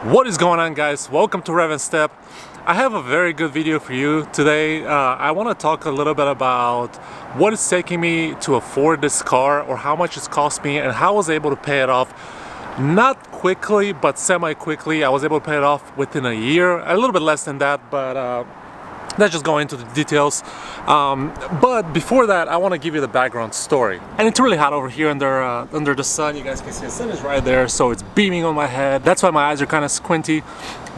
What is going on, guys? Welcome to Rev and Step. I have a very good video for you today. I want to talk a little bit about what it's taking me to afford this car, or how much it's cost me, and how I was able to pay it off. Not quickly, but semi-quickly. I was able to pay it off within a year, a little bit less than that, but let's just go into the details. But before that, I want to give you the background story. And it's really hot over here under the sun. You guys can see the sun is right there, so it's beaming on my head. That's why my eyes are kind of squinty.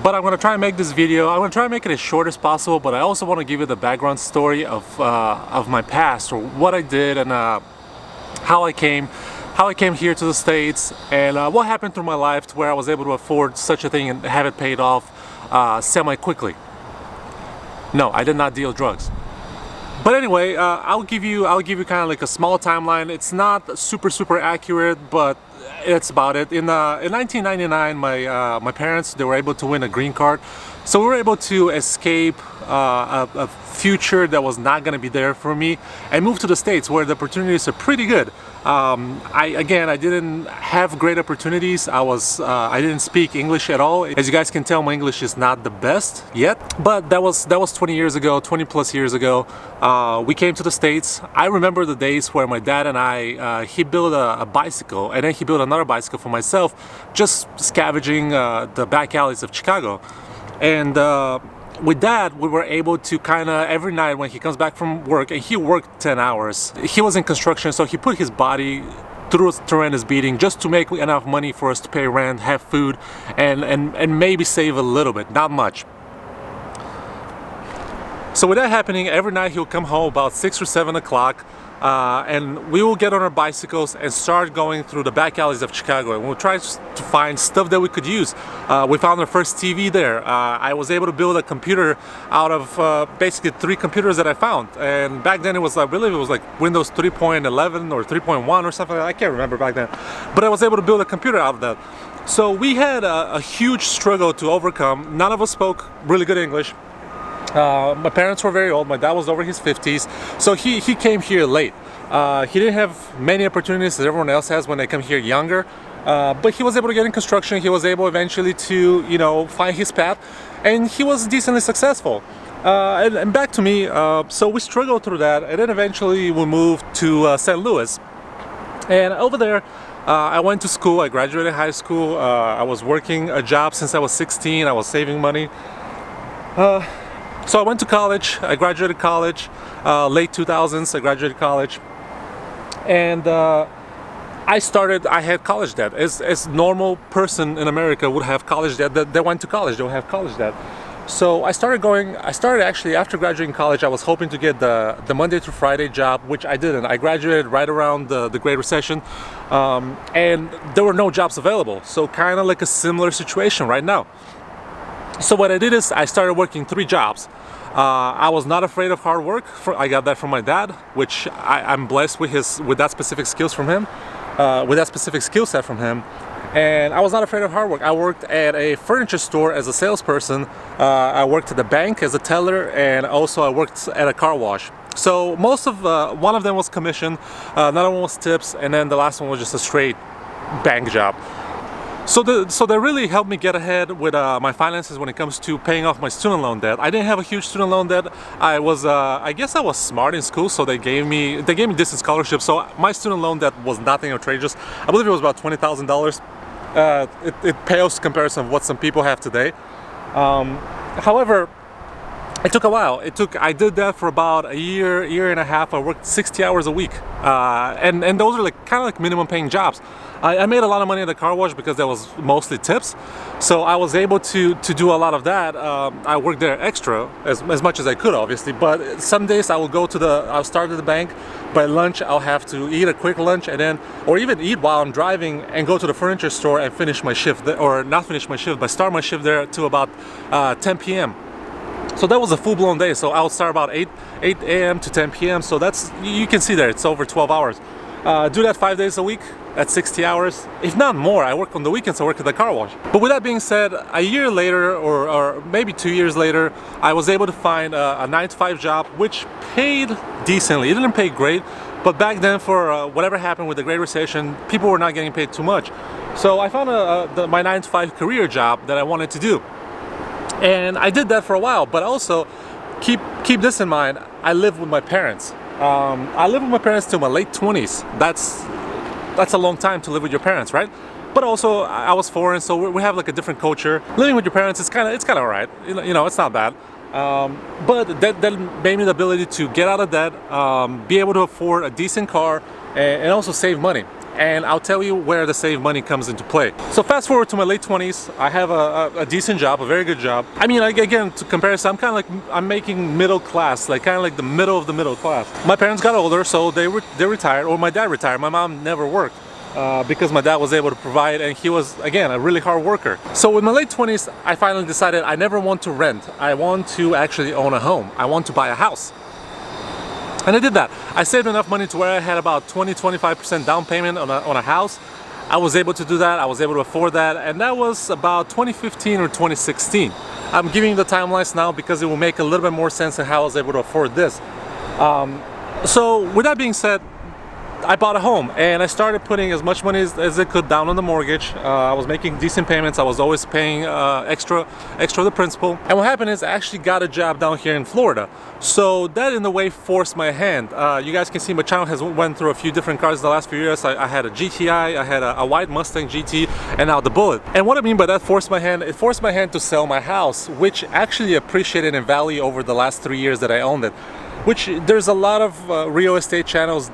But I'm going to try and make this video, I'm going to try and make it as short as possible, but I also want to give you the background story of my past, or what I did, and how I came here to the States, and what happened through my life to where I was able to afford such a thing and have it paid off semi-quickly. No, I did not deal drugs. But anyway, I'll give you kind of like a small timeline. It's not super accurate, but it's about it. In 1999, my parents, they were able to win a green card, so we were able to escape a future that was not going to be there for me and move to the States, where the opportunities are pretty good. I didn't have great opportunities. I didn't speak English at all. As you guys can tell, my English is not the best yet, but that was 20 years ago, 20 plus years ago. We came to the States. I remember the days where my dad and I, he built a bicycle, and then he built another bicycle for myself, just scavenging the back alleys of Chicago. And with that, we were able to kind of, every night when he comes back from work, and he worked 10 hours. He was in construction, so he put his body through a horrendous beating just to make enough money for us to pay rent, have food, and maybe save a little bit, not much. So with that happening, every night he'll come home about 6 or 7 o'clock, and we will get on our bicycles and start going through the back alleys of Chicago, and we'll try to find stuff that we could use. We found our first TV there. I was able to build a computer out of basically 3 computers that I found, and back then it was, I believe it was like Windows 3.11 or 3.1 or something. I can't remember back then, but I was able to build a computer out of that. So we had a huge struggle to overcome. None of us spoke really good English. My parents were very old. My dad was over his 50s, so he came here late. He didn't have many opportunities as everyone else has when they come here younger, but he was able to get in construction. He was able eventually to, you know, find his path, and he was decently successful. And back to me, so we struggled through that, and then eventually we moved to St. Louis. And over there, I went to school. I graduated high school. I was working a job since I was 16. I was saving money. So I went to college. I graduated college, late 2000s. I graduated college, and I had college debt. As normal person in America would have college debt. They went to college. They would have college debt. So I started actually after graduating college. I was hoping to get the Monday through Friday job, which I didn't. I graduated right around the Great Recession, and there were no jobs available. So kind of like a similar situation right now. So what I did is I started working 3 jobs. I was not afraid of hard work. I got that from my dad, which I'm blessed with that specific skills from him, with that specific skill set from him. And I was not afraid of hard work. I worked at a furniture store as a salesperson. I worked at the bank as a teller, and also I worked at a car wash. So most of one of them was commission, another one was tips, and then the last one was just a straight bank job. So that really helped me get ahead with my finances when it comes to paying off my student loan debt. I didn't have a huge student loan debt. I guess I was smart in school, so they gave me decent scholarships. So my student loan debt was nothing outrageous. I believe it was about $20,000. It pales in comparison of what some people have today. However, it took a while. I did that for about a year and a half. I worked 60 hours a week, and those are kind of like minimum paying jobs. I made a lot of money at the car wash because that was mostly tips, so I was able to do a lot of that. I worked there extra as much as I could, obviously, but some days I'll start at the bank. By lunch, I'll have to eat a quick lunch, and then, or even eat while I'm driving, and go to the furniture store and finish my shift, or not finish my shift, but start my shift there to about 10 p.m. So that was a full-blown day. So I would start about 8 a.m. to 10 p.m. So you can see there, it's over 12 hours. Do that 5 days a week, at 60 hours, if not more. I work on the weekends, I work at the car wash. But with that being said, a year later, or maybe 2 years later, I was able to find a 9-to-5 job, which paid decently. It didn't pay great, but back then, for whatever happened with the Great Recession, people were not getting paid too much. So I found my 9-to-5 career job that I wanted to do. And I did that for a while, but also keep this in mind, I live with my parents. I lived with my parents till my late 20s. That's a long time to live with your parents, right? But also I was foreign, so we have like a different culture. Living with your parents is kind of alright. You know, it's not bad. But that made me the ability to get out of debt, be able to afford a decent car, and also save money. And I'll tell you where the save money comes into play. So fast forward to my late 20s, I have a decent job, a very good job. I mean, again, to comparison, I'm making middle class, like kind of like the middle of the middle class. My parents got older, so they retired, or my dad retired. My mom never worked because my dad was able to provide, and he was, again, a really hard worker. So in my late 20s, I finally decided I never want to rent. I want to actually own a home. I want to buy a house. And I did that. I saved enough money to where I had about 20-25% down payment on a house. I was able to do that. I was able to afford that. And that was about 2015 or 2016. I'm giving you the timelines now because it will make a little bit more sense in how I was able to afford this. So with that being said, I bought a home and I started putting as much money as I could down on the mortgage. I was making decent payments. I was always paying extra the principal. And what happened is I actually got a job down here in Florida. So that in a way forced my hand. You guys can see my channel has went through a few different cars the last few years. I had a GTI, I had a white Mustang GT, and now the Bullitt. And what I mean by that forced my hand, it forced my hand to sell my house, which actually appreciated in value over the last 3 years that I owned it. Which there's a lot of real estate channels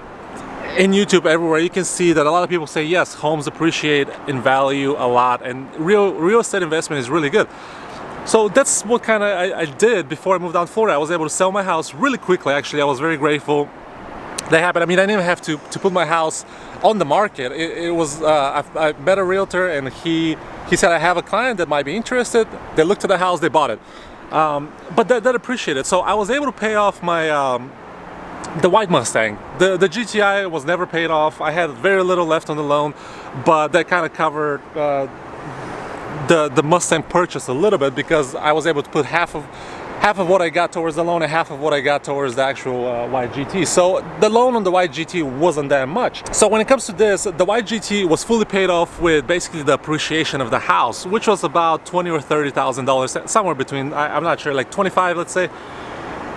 in YouTube everywhere. You can see that a lot of people say yes, homes appreciate in value a lot, and real estate investment is really good. So that's what kind of I did before I moved down to Florida. I was able to sell my house really quickly. Actually, I was very grateful that happened. I mean, I didn't even have to put my house on the market. It was I met a realtor, and he said, I have a client that might be interested. They looked at the house, they bought it. But that appreciated. So I was able to pay off my the white Mustang. The GTI was never paid off. I had very little left on the loan, but that kind of covered the Mustang purchase a little bit, because I was able to put half of what I got towards the loan and half of what I got towards the actual white GT. So the loan on the white GT wasn't that much. So when it comes to this, the white GT was fully paid off with basically the appreciation of the house, which was about $20,000 or $30,000, somewhere between, I'm not sure, like 25, let's say.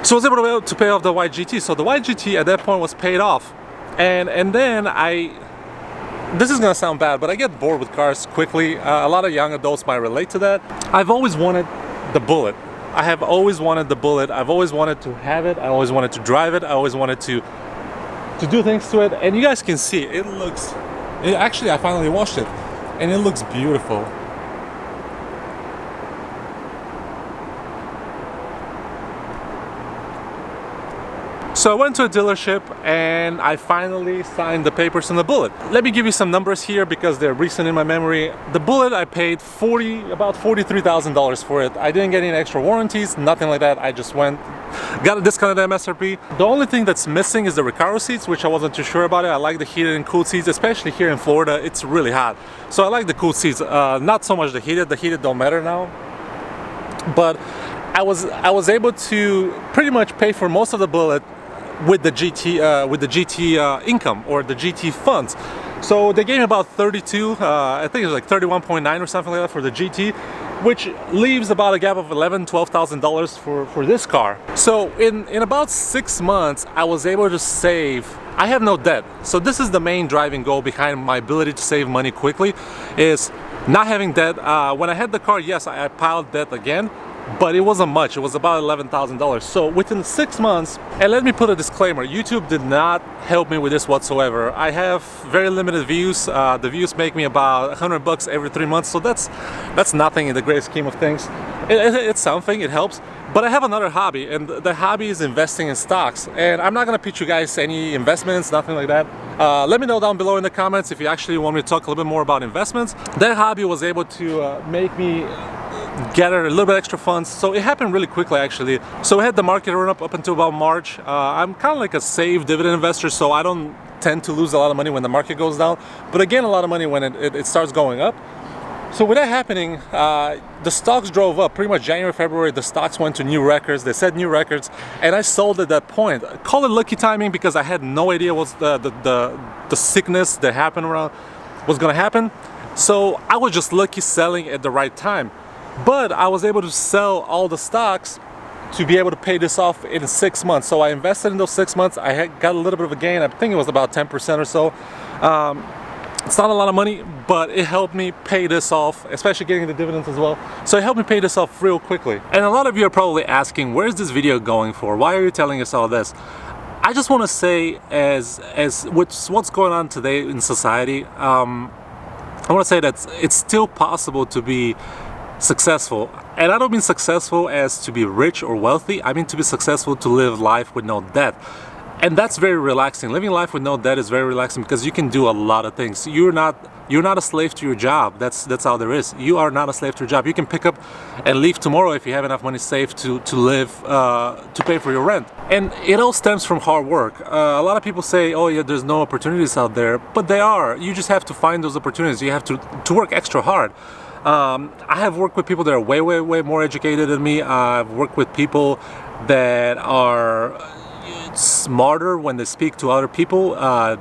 So I was able to pay off the white GT. So the white GT at that point was paid off. And then this is gonna sound bad, but I get bored with cars quickly. A lot of young adults might relate to that. I've always wanted the Bullitt. I have always wanted the Bullitt. I've always wanted to have it. I always wanted to drive it. I always wanted to do things to it. And you guys can see, actually I finally washed it, and it looks beautiful. So I went to a dealership and I finally signed the papers on the Bullitt. Let me give you some numbers here because they're recent in my memory. The Bullitt, I paid about $43,000 for it. I didn't get any extra warranties, nothing like that. I just got a discounted MSRP. The only thing that's missing is the Recaro seats, which I wasn't too sure about it. I like the heated and cooled seats, especially here in Florida. It's really hot. So I like the cooled seats, not so much the heated. The heated don't matter now. But I was able to pretty much pay for most of the Bullitt with the GT income, or the GT funds. So they gave me about 32, I think it was like 31.9 or something like that for the GT, which leaves about a gap of $11,000-12,000 for this car. So in about 6 months, I was able to save. I have no debt. So this is the main driving goal behind my ability to save money quickly, is not having debt. When I had the car, yes, I piled debt again, but it wasn't much. It was about $11,000. So within 6 months, and let me put a disclaimer, YouTube did not help me with this whatsoever. I have very limited views. The views make me about $100 every 3 months, so that's nothing in the great scheme of things. It's something, it helps. But I have another hobby, and the hobby is investing in stocks. And I'm not gonna pitch you guys any investments, nothing like that. Let me know down below in the comments if you actually want me to talk a little bit more about investments. That hobby was able to make me gather a little bit extra funds, so it happened really quickly actually. So we had the market run up until about March. I'm kind of like a safe dividend investor, so I don't tend to lose a lot of money when the market goes down, but again a lot of money when it starts going up. So with that happening, the stocks drove up. Pretty much January, February, the stocks went to new records. They set new records, and I sold at that point. Call it lucky timing because I had no idea what the sickness that happened around was going to happen. So I was just lucky selling at the right time. But I was able to sell all the stocks to be able to pay this off in 6 months. So I invested in those 6 months. I got a little bit of a gain. I think it was about 10% or so. It's not a lot of money, but it helped me pay this off, especially getting the dividends as well. So it helped me pay this off real quickly. And a lot of you are probably asking, where's this video going for? Why are you telling us all this? I just want to say, as what's going on today in society, I want to say that it's still possible to be successful. And I don't mean successful as to be rich or wealthy. I mean to be successful to live life with no debt. And that's very relaxing. Living life with no debt is very relaxing because you can do a lot of things. You're not a slave to your job. That's all there is. You are not a slave to your job. You can pick up and leave tomorrow if you have enough money saved to live, to pay for your rent. And it all stems from hard work. A lot of people say, oh yeah, there's no opportunities out there, but they are. You just have to find those opportunities. You have to work extra hard. I have worked with people that are way more educated than me. I've worked with people that are smarter when they speak to other people.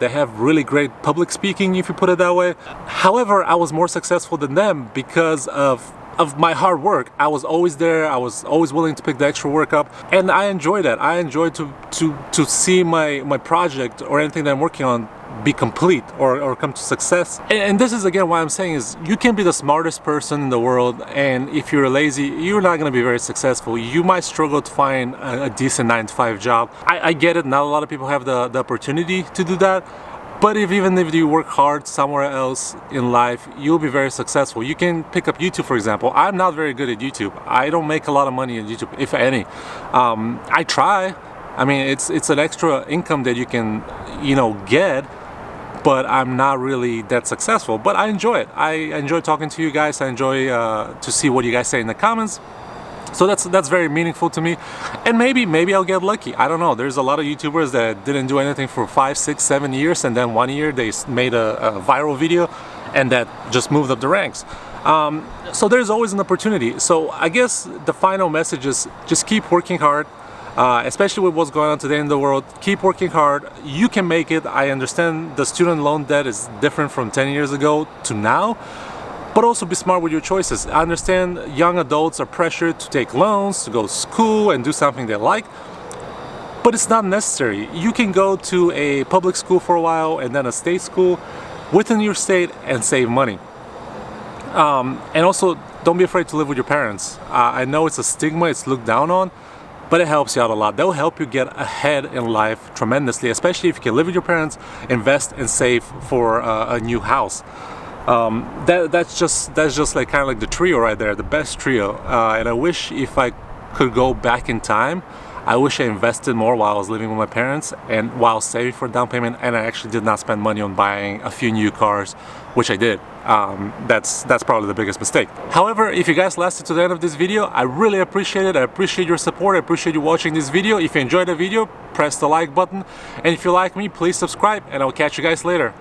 They have really great public speaking, if you put it that way. However, I was more successful than them because of my hard work. I was always there. I was always willing to pick the extra work up, and I enjoy that. I enjoy to see my project or anything that I'm working on be complete or come to success. And this is again why I'm saying is you can be the smartest person in the world, and if you're lazy, you're not going to be very successful. You might struggle to find a decent 9-to-5 job. I get it, not a lot of people have the opportunity to do that, but even if you work hard somewhere else in life, you'll be very successful. You can pick up YouTube, for example. I'm not very good at YouTube. I don't make a lot of money on YouTube, if any. I try. I mean, it's an extra income that you can, get, but I'm not really that successful. But I enjoy it. I enjoy talking to you guys. I enjoy to see what you guys say in the comments. So that's very meaningful to me. And maybe I'll get lucky. I don't know. There's a lot of YouTubers that didn't do anything for 5, 6, 7 years, and then 1 year they made a viral video, and that just moved up the ranks. So there's always an opportunity. So I guess the final message is just keep working hard. Especially with what's going on today in the world, keep working hard. You can make it. I understand the student loan debt is different from 10 years ago to now, but also be smart with your choices. I understand young adults are pressured to take loans, to go to school and do something they like, but it's not necessary. You can go to a public school for a while and then a state school within your state and save money. And also, don't be afraid to live with your parents. I know it's a stigma, it's looked down on, but it helps you out a lot. They'll help you get ahead in life tremendously, especially if you can live with your parents, invest and save for a new house. That's just like kind of like the trio right there, the best trio. And I wish if I could go back in time, I wish I invested more while I was living with my parents and while saving for a down payment, and I actually did not spend money on buying a few new cars, which I did. That's probably the biggest mistake. However, if you guys lasted to the end of this video, I really appreciate it. I appreciate your support. I appreciate you watching this video. If you enjoyed the video, press the like button. And if you like me, please subscribe, and I'll catch you guys later.